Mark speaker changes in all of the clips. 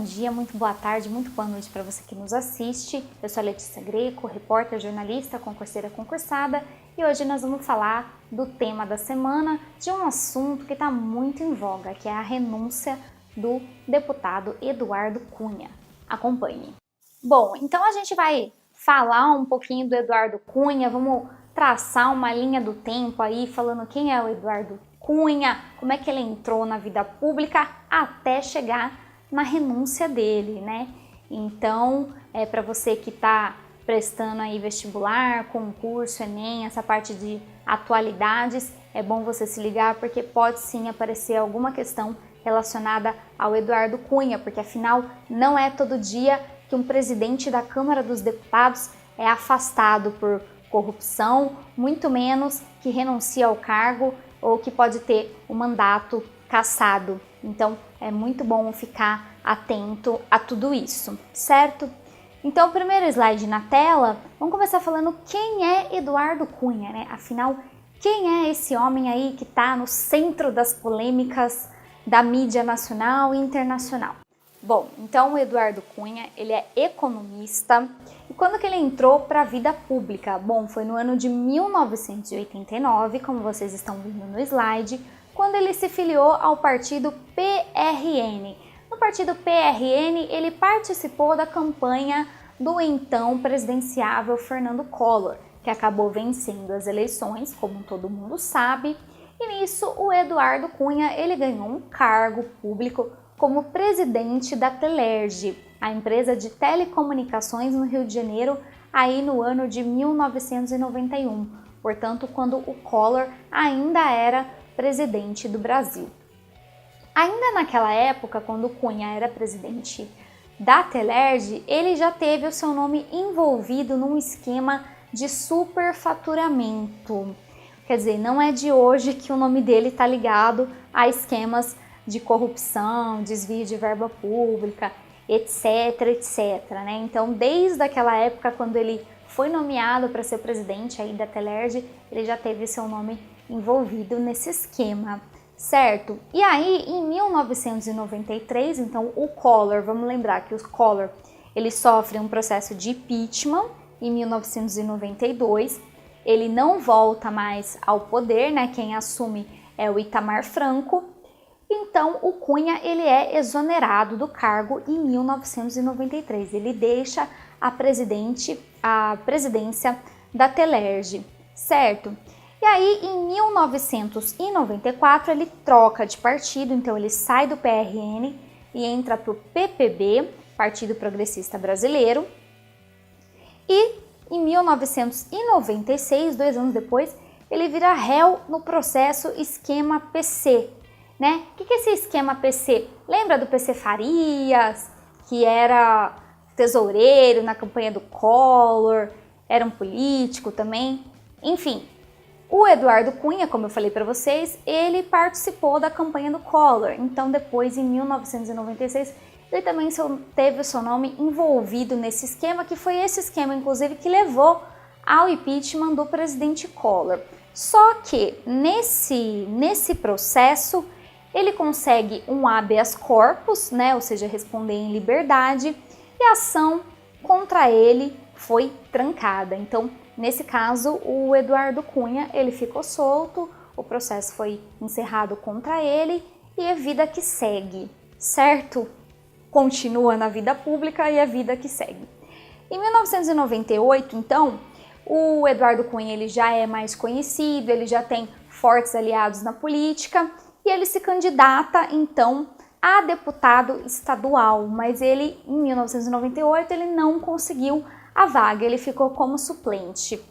Speaker 1: dia, muito boa tarde, muito boa noite para você que nos assiste. Eu sou a Letícia Greco, repórter, jornalista, concurseira concursada, e hoje nós vamos falar do tema da semana, de um assunto que está muito em voga, que é a renúncia do deputado Eduardo Cunha. Acompanhe. Bom, então a gente vai falar um pouquinho do Eduardo Cunha, vamos traçar uma linha do tempo aí, falando quem é o Eduardo Cunha, como é que ele entrou na vida pública até chegar na renúncia dele, né? Então, para você que está prestando aí vestibular, concurso, Enem, essa parte de atualidades, é bom você se ligar porque pode sim aparecer alguma questão relacionada ao Eduardo Cunha, porque afinal não é todo dia que um presidente da Câmara dos Deputados é afastado por corrupção, muito menos que renuncia ao cargo ou que pode ter o mandato cassado. Então é muito bom ficar atento a tudo isso, certo? Então o primeiro slide na tela, vamos começar falando quem é Eduardo Cunha, né? Afinal, quem é esse homem aí que está no centro das polêmicas da mídia nacional e internacional? Bom, então o Eduardo Cunha, ele é economista. E quando que ele entrou para a vida pública? Bom, foi no ano de 1989, como vocês estão vendo no slide, quando ele se filiou ao partido PRN. No partido PRN, ele participou da campanha do então presidenciável Fernando Collor, que acabou vencendo as eleições, como todo mundo sabe. E nisso, o Eduardo Cunha, ele ganhou um cargo público como presidente da Telerge, a empresa de telecomunicações no Rio de Janeiro, aí no ano de 1991, portanto, quando o Collor ainda era presidente do Brasil. Ainda naquela época, quando o Cunha era presidente da Telerge, ele já teve o seu nome envolvido num esquema de superfaturamento. Quer dizer, não é de hoje que o nome dele está ligado a esquemas de corrupção, desvio de verba pública, etc, etc, né? Então, desde aquela época, quando ele foi nomeado para ser presidente aí da Telerge, ele já teve seu nome envolvido nesse esquema, certo? E aí, em 1993, então, o Collor, vamos lembrar que o Collor, ele sofre um processo de impeachment em 1992, ele não volta mais ao poder, né? Quem assume é o Itamar Franco. Então, o Cunha, ele é exonerado do cargo em 1993. Ele deixa a presidência da Telerge, certo? E aí, em 1994, ele troca de partido, então ele sai do PRN e entra para o PPB, Partido Progressista Brasileiro. E em 1996, 2 anos depois, ele vira réu no processo esquema PC, né? O que é esse esquema PC? Lembra do PC Farias, que era tesoureiro na campanha do Collor, era um político também? Enfim, o Eduardo Cunha, como eu falei para vocês, ele participou da campanha do Collor. Então depois, em 1996, ele também teve o seu nome envolvido nesse esquema, que foi esse esquema, inclusive, que levou ao impeachment do presidente Collor. Só que nesse processo, ele consegue um habeas corpus, né, ou seja, responder em liberdade, e a ação contra ele foi trancada. Então, nesse caso, o Eduardo Cunha, ele ficou solto, o processo foi encerrado contra ele e a vida que segue, certo? Continua na vida pública e a vida que segue. Em 1998, então, o Eduardo Cunha ele já é mais conhecido, ele já tem fortes aliados na política, e ele se candidata, então, a deputado estadual, mas ele, em 1998, ele não conseguiu a vaga, ele ficou como suplente.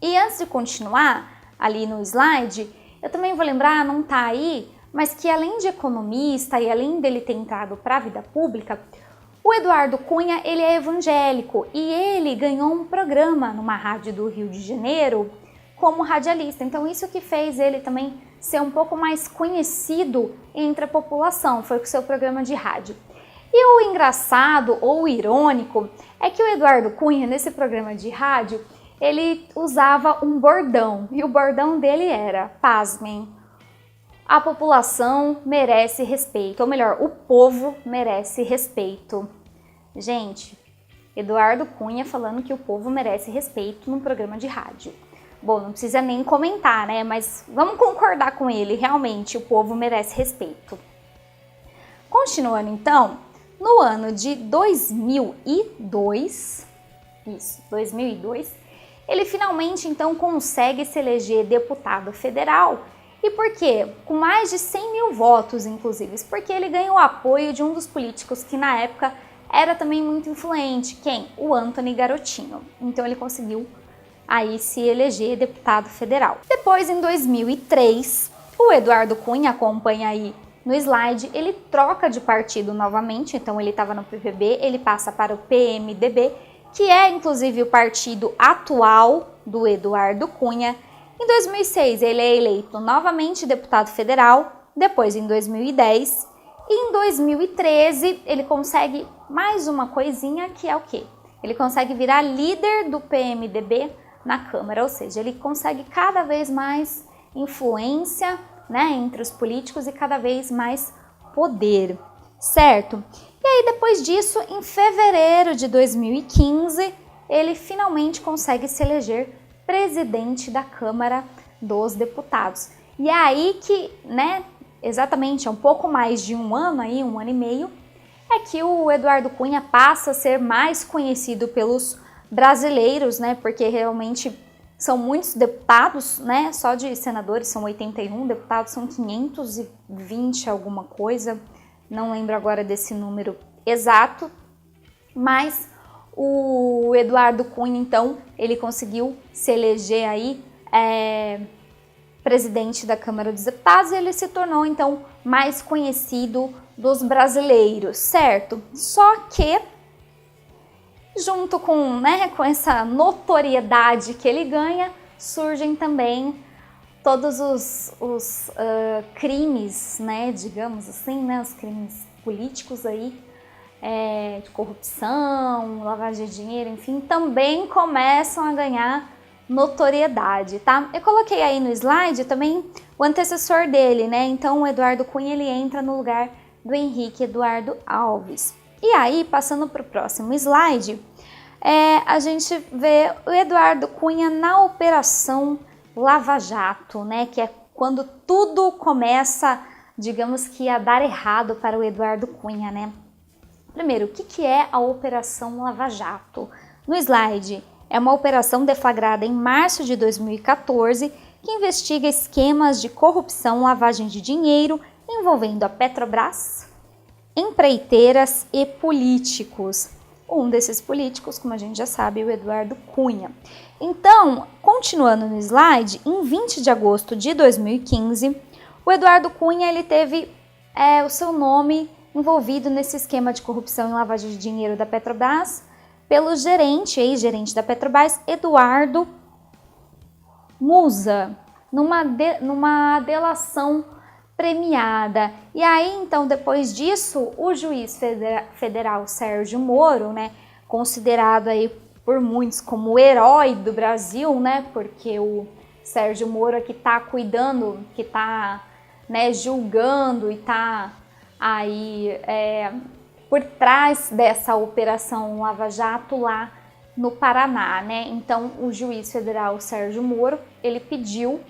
Speaker 1: E antes de continuar, ali no slide, eu também vou lembrar, não tá aí, mas que além de economista e além dele ter entrado para a vida pública, o Eduardo Cunha, ele é evangélico e ele ganhou um programa numa rádio do Rio de Janeiro como radialista. Então isso que fez ele também ser um pouco mais conhecido entre a população, foi com o seu programa de rádio. E o engraçado ou irônico é que o Eduardo Cunha, nesse programa de rádio, ele usava um bordão, e o bordão dele era, pasmem, A população merece respeito, ou melhor, o povo merece respeito. Gente, Eduardo Cunha falando que o povo merece respeito num programa de rádio. Bom, não precisa nem comentar, né? Mas vamos concordar com ele, realmente o povo merece respeito. Continuando então, no ano de 2002, ele finalmente então consegue se eleger deputado federal. E por quê? Com mais de 100 mil votos, inclusive, porque ele ganhou o apoio de um dos políticos que na época era também muito influente. Quem? O Antony Garotinho. Então ele conseguiu aí se eleger deputado federal. Depois, em 2003, o Eduardo Cunha, acompanha aí no slide, ele troca de partido novamente, então ele estava no PPB, ele passa para o PMDB, que é inclusive o partido atual do Eduardo Cunha. Em 2006, ele é eleito novamente deputado federal, depois em 2010, e em 2013 ele consegue mais uma coisinha, que é o quê? Ele consegue virar líder do PMDB na Câmara, ou seja, ele consegue cada vez mais influência, né, entre os políticos e cada vez mais poder, certo? E aí depois disso, em fevereiro de 2015, ele finalmente consegue se eleger presidente da Câmara dos Deputados. E é aí que, né, exatamente, um pouco mais de um ano aí, um ano e meio, é que o Eduardo Cunha passa a ser mais conhecido pelos brasileiros, né, porque realmente são muitos deputados, né, só de senadores são 81, deputados são 520 alguma coisa, não lembro agora desse número exato, mas o Eduardo Cunha, então, ele conseguiu se eleger aí presidente da Câmara dos Deputados e ele se tornou, então, mais conhecido dos brasileiros, certo? Só que, junto com, né, com essa notoriedade que ele ganha, surgem também todos os crimes, né, digamos assim, né, os crimes políticos aí, de corrupção, lavagem de dinheiro, enfim, também começam a ganhar notoriedade, tá? Eu coloquei aí no slide também o antecessor dele, né? Então o Eduardo Cunha, ele entra no lugar do Henrique Eduardo Alves. E aí, passando para o próximo slide, a gente vê o Eduardo Cunha na Operação Lava Jato, né? Que é quando tudo começa, digamos que a dar errado para o Eduardo Cunha, né? Primeiro, o que é a Operação Lava Jato? No slide, é uma operação deflagrada em março de 2014 que investiga esquemas de corrupção, lavagem de dinheiro envolvendo a Petrobras, empreiteiras e políticos. Um desses políticos, como a gente já sabe, é o Eduardo Cunha. Então, continuando no slide, em 20 de agosto de 2015, o Eduardo Cunha ele teve o seu nome envolvido nesse esquema de corrupção e lavagem de dinheiro da Petrobras pelo ex-gerente da Petrobras, Eduardo Musa, numa delação premiada. E aí, então, depois disso, o juiz federal Sérgio Moro, né, considerado aí por muitos como o herói do Brasil, né, porque o Sérgio Moro aqui tá cuidando, que tá, né, julgando e tá aí por trás dessa operação Lava Jato lá no Paraná, né? Então o juiz federal Sérgio Moro, ele pediu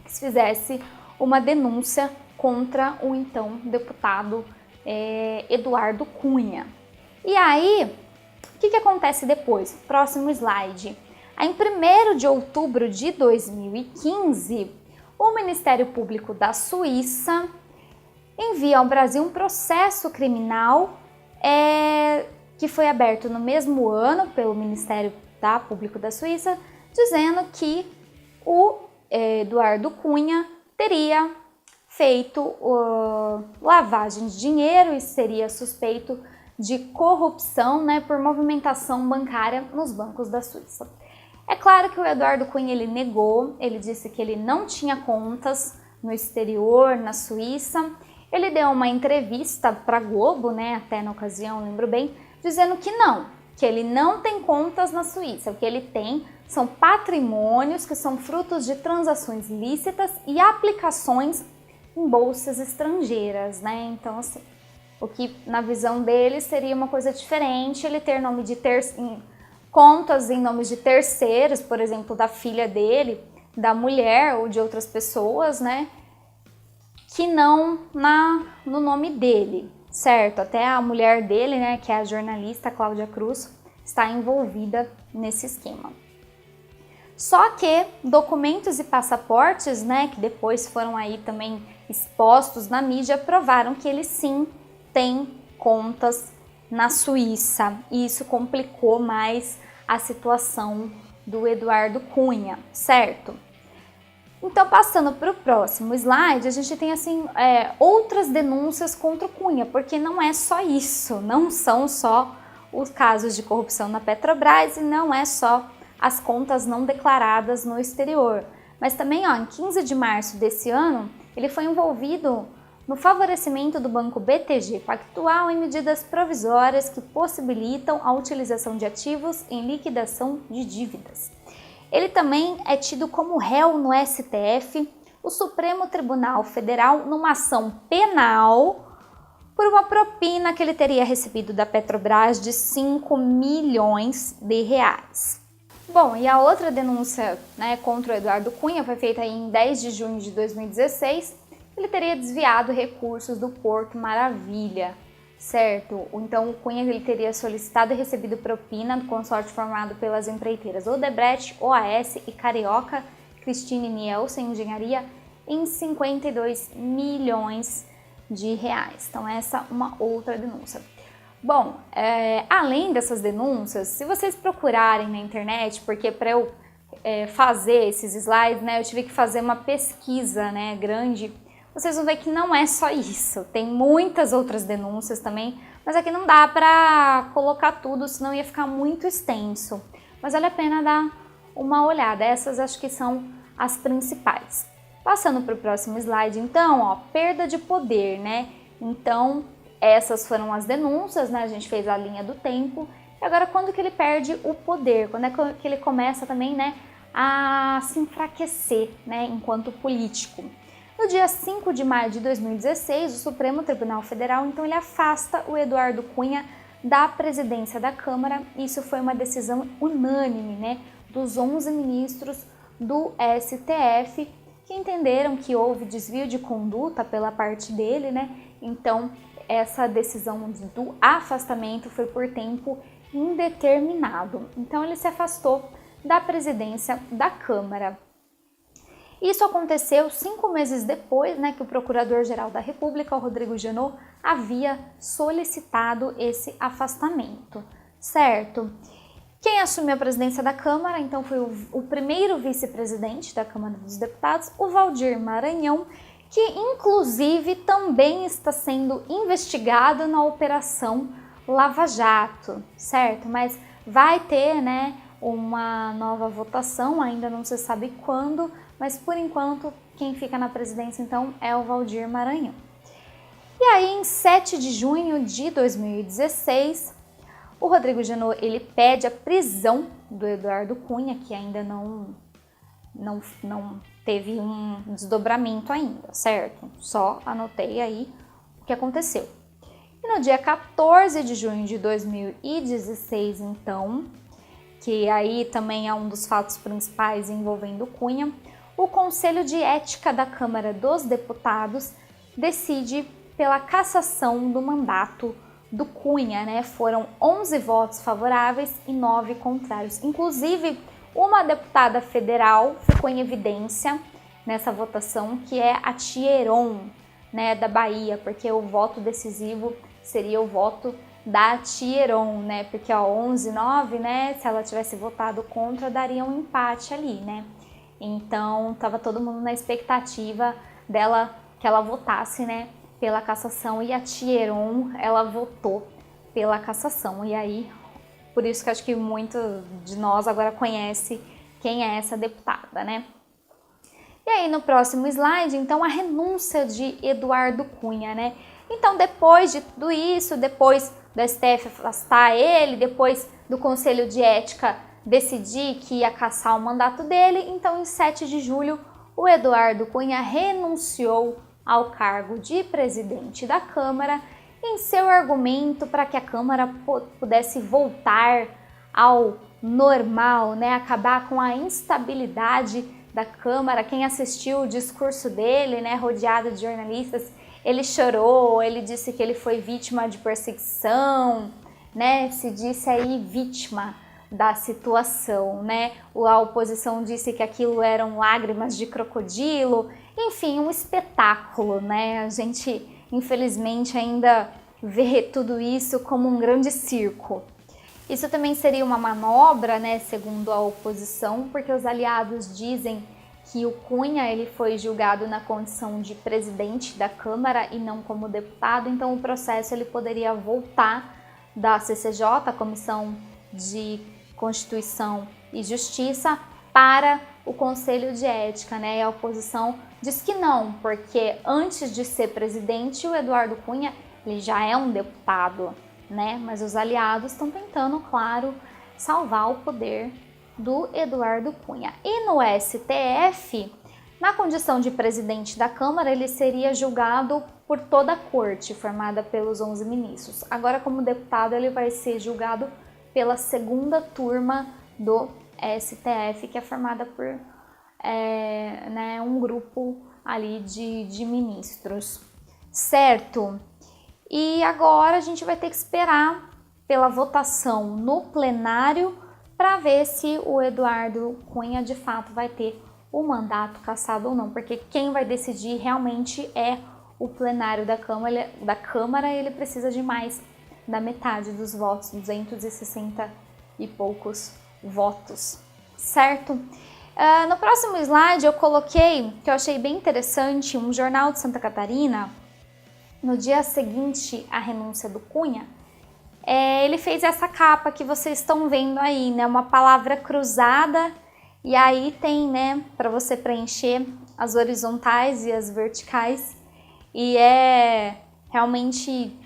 Speaker 1: que se fizesse uma denúncia contra o então deputado Eduardo Cunha. E aí, o que acontece depois? Próximo slide. Aí, em 1º de outubro de 2015, o Ministério Público da Suíça envia ao Brasil um processo criminal que foi aberto no mesmo ano pelo Ministério Público da Suíça, dizendo que o Eduardo Cunha teria feito lavagem de dinheiro e seria suspeito de corrupção, né, por movimentação bancária nos bancos da Suíça. É claro que o Eduardo Cunha ele negou, ele disse que ele não tinha contas no exterior, na Suíça. Ele deu uma entrevista para a Globo, né, até na ocasião, lembro bem, dizendo que ele não tem contas na Suíça. O que ele tem são patrimônios que são frutos de transações lícitas e aplicações em bolsas estrangeiras, né? Então, assim, o que na visão dele seria uma coisa diferente, ele ter nome de contas em nomes de terceiros, por exemplo, da filha dele, da mulher ou de outras pessoas, né? Que não no nome dele, certo? Até a mulher dele, né, que é a jornalista Cláudia Cruz, está envolvida nesse esquema. Só que documentos e passaportes, né, que depois foram aí também expostos na mídia, provaram que ele sim tem contas na Suíça. E isso complicou mais a situação do Eduardo Cunha, certo? Então, passando para o próximo slide, a gente tem assim outras denúncias contra o Cunha, porque não é só isso, não são só os casos de corrupção na Petrobras e não é só as contas não declaradas no exterior. Mas também, em 15 de março desse ano, ele foi envolvido no favorecimento do Banco BTG Pactual em medidas provisórias que possibilitam a utilização de ativos em liquidação de dívidas. Ele também é tido como réu no STF, o Supremo Tribunal Federal, numa ação penal por uma propina que ele teria recebido da Petrobras de 5 milhões de reais. Bom, e a outra denúncia, né, contra o Eduardo Cunha foi feita em 10 de junho de 2016. Ele teria desviado recursos do Porto Maravilha, certo? Então o Cunha ele teria solicitado e recebido propina do consórcio formado pelas empreiteiras Odebrecht, OAS e Carioca Cristine Nielsen Engenharia em 52 milhões de reais. Então essa é uma outra denúncia. Bom, além dessas denúncias, se vocês procurarem na internet, porque para eu fazer esses slides, né, eu tive que fazer uma pesquisa, né, grande. Vocês vão ver que não é só isso, tem muitas outras denúncias também, mas aqui não dá para colocar tudo, senão ia ficar muito extenso. Mas vale a pena dar uma olhada, essas acho que são as principais. Passando para o próximo slide, então, perda de poder, né? Então, essas foram as denúncias, né? A gente fez a linha do tempo. E agora, quando que ele perde o poder? Quando é que ele começa também, né, a se enfraquecer, né, enquanto político? No dia 5 de maio de 2016, o Supremo Tribunal Federal, então, ele afasta o Eduardo Cunha da presidência da Câmara. Isso foi uma decisão unânime, né, dos 11 ministros do STF, que entenderam que houve desvio de conduta pela parte dele, né? Então, essa decisão do afastamento foi por tempo indeterminado. Então, ele se afastou da presidência da Câmara. Isso aconteceu 5 meses depois, né, que o Procurador-Geral da República, o Rodrigo Janot, havia solicitado esse afastamento, certo? Quem assumiu a presidência da Câmara, então, foi o primeiro vice-presidente da Câmara dos Deputados, o Valdir Maranhão, que inclusive também está sendo investigado na Operação Lava Jato, certo? Mas vai ter, né, uma nova votação, ainda não se sabe quando, mas por enquanto quem fica na presidência então é o Valdir Maranhão. E aí em 7 de junho de 2016, o Rodrigo Janot ele pede a prisão do Eduardo Cunha, que ainda não teve um desdobramento ainda, certo? Só anotei aí o que aconteceu. E no dia 14 de junho de 2016, então, que aí também é um dos fatos principais envolvendo Cunha, o Conselho de Ética da Câmara dos Deputados decide pela cassação do mandato do Cunha, né? Foram 11 votos favoráveis e 9 contrários. Inclusive, uma deputada federal ficou em evidência nessa votação, que é a Tia Heron, né, da Bahia, porque o voto decisivo seria o voto da Tia Heron, né? Porque 11-9, né, se ela tivesse votado contra, daria um empate ali, né? Então, tava todo mundo na expectativa dela, que ela votasse, né, pela cassação, e a Tia Heron, ela votou pela cassação. E aí, por isso que acho que muito de nós agora conhece quem é essa deputada, né? E aí, no próximo slide, então, a renúncia de Eduardo Cunha, né? Então, depois de tudo isso, depois do STF afastar ele, depois do Conselho de Ética decidir que ia cassar o mandato dele, então, em 7 de julho, o Eduardo Cunha renunciou ao cargo de presidente da Câmara, em seu argumento para que a Câmara pudesse voltar ao normal, né, acabar com a instabilidade da Câmara. Quem assistiu o discurso dele, né, rodeado de jornalistas, ele chorou, ele disse que ele foi vítima de perseguição, né, se disse aí vítima da situação, né, a oposição disse que aquilo eram lágrimas de crocodilo, enfim, um espetáculo, né, a gente infelizmente ainda vê tudo isso como um grande circo. Isso também seria uma manobra, né, segundo a oposição, porque os aliados dizem que o Cunha ele foi julgado na condição de presidente da Câmara e não como deputado, então o processo ele poderia voltar da CCJ, a Comissão de Constituição e Justiça, para o Conselho de Ética, né? E a oposição diz que não, porque antes de ser presidente, o Eduardo Cunha ele já é um deputado, né? Mas os aliados estão tentando, claro, salvar o poder do Eduardo Cunha. E no STF, na condição de presidente da Câmara, ele seria julgado por toda a corte, formada pelos 11 ministros. Agora, como deputado, ele vai ser julgado pela segunda turma do STF, que é formada por né, um grupo ali de ministros, certo? E agora a gente vai ter que esperar pela votação no plenário para ver se o Eduardo Cunha de fato vai ter o mandato cassado ou não, porque quem vai decidir realmente é o plenário da Câmara, ele precisa de mais da metade dos votos, 260 e poucos votos, certo? No próximo slide eu coloquei, que eu achei bem interessante, um jornal de Santa Catarina, no dia seguinte à renúncia do Cunha, ele fez essa capa que vocês estão vendo aí, né? Uma palavra cruzada, e aí tem, né, para você preencher as horizontais e as verticais, e realmente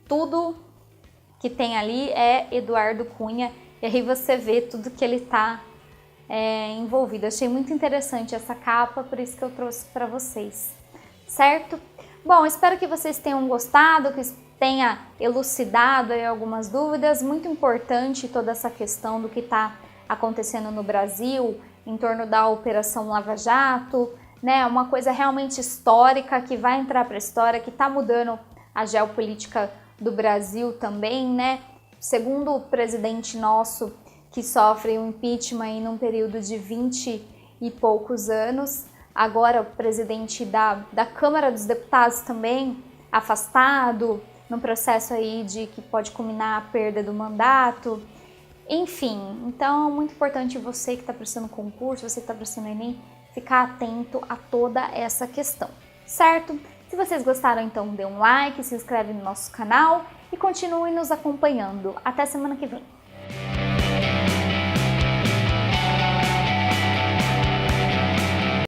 Speaker 1: tudo que tem ali é Eduardo Cunha, e aí você vê tudo que ele está envolvido. Achei muito interessante essa capa, por isso que eu trouxe para vocês, certo? Bom, espero que vocês tenham gostado, que tenha elucidado aí algumas dúvidas. Muito importante toda essa questão do que está acontecendo no Brasil em torno da Operação Lava Jato, né? Uma coisa realmente histórica que vai entrar para a história, que está mudando a geopolítica do Brasil também, né? Segundo o presidente nosso, que sofre um impeachment aí num período de 20 e poucos anos, agora o presidente da Câmara dos Deputados também afastado, no processo aí de que pode culminar a perda do mandato, enfim. Então é muito importante você que está prestando concurso, você que está prestando Enem, ficar atento a toda essa questão, certo? Se vocês gostaram, então dê um like, se inscreve no nosso canal e continue nos acompanhando. Até semana que vem!